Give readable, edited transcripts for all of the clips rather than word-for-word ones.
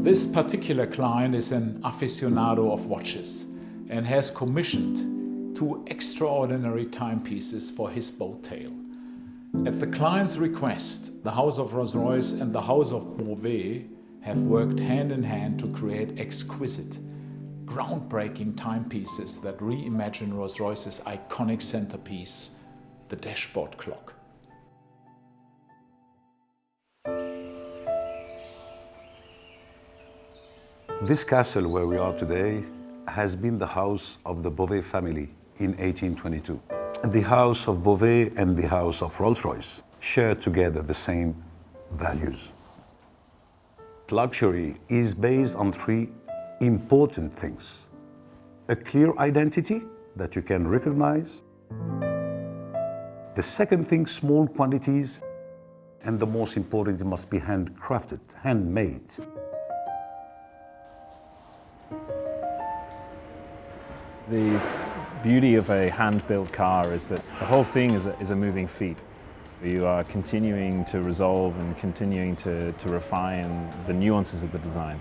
This particular client is an aficionado of watches and has commissioned two extraordinary timepieces for his boat tail. At the client's request, the House of Rolls-Royce and the House of Beauvais have worked hand in hand to create exquisite, groundbreaking timepieces that reimagine Rolls-Royce's iconic centerpiece, the dashboard clock. This castle where we are today has been the house of the Beauvais family in 1822. The house of Beauvais and the house of Rolls-Royce share together the same values. Luxury is based on three important things: a clear identity that you can recognize, the second thing, small quantities, and the most important, it must be handcrafted, handmade. The beauty of a hand-built car is that the whole thing is a moving feat. You are continuing to resolve and continuing to refine the nuances of the design.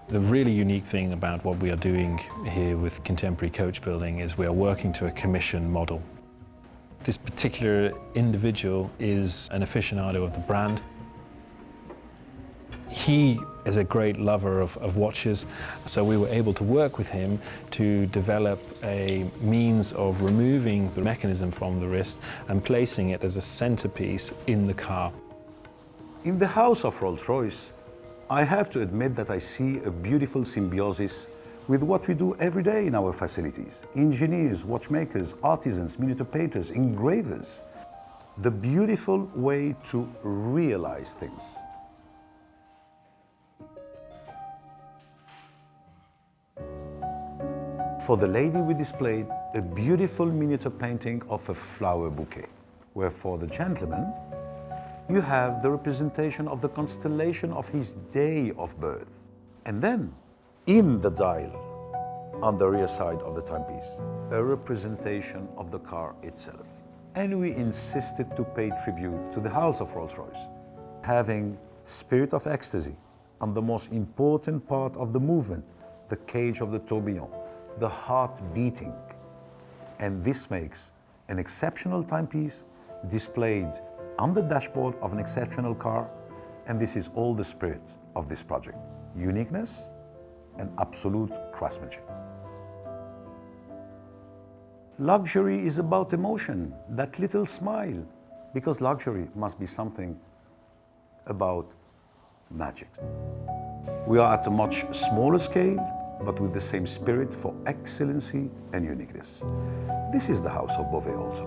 The really unique thing about what we are doing here with contemporary coach building is we are working to a commission model. This particular individual is an aficionado of the brand. He is a great lover of watches, so we were able to work with him to develop a means of removing the mechanism from the wrist and placing it as a centerpiece in the car. In the house of Rolls-Royce, I have to admit that I see a beautiful symbiosis with what we do every day in our facilities. Engineers, watchmakers, artisans, miniature painters, engravers. The beautiful way to realize things. For the lady, we displayed a beautiful miniature painting of a flower bouquet, where for the gentleman, you have the representation of the constellation of his day of birth. And then, in the dial, on the rear side of the timepiece, a representation of the car itself. And we insisted to pay tribute to the House of Rolls-Royce, having spirit of ecstasy on the most important part of the movement, the cage of the tourbillon, the heart beating. And this makes an exceptional timepiece displayed on the dashboard of an exceptional car, and this is all the spirit of this project. Uniqueness and absolute craftsmanship. Luxury is about emotion, that little smile, because luxury must be something about magic. We are at a much smaller scale, but with the same spirit for excellency and uniqueness. This is the house of Beauvais also.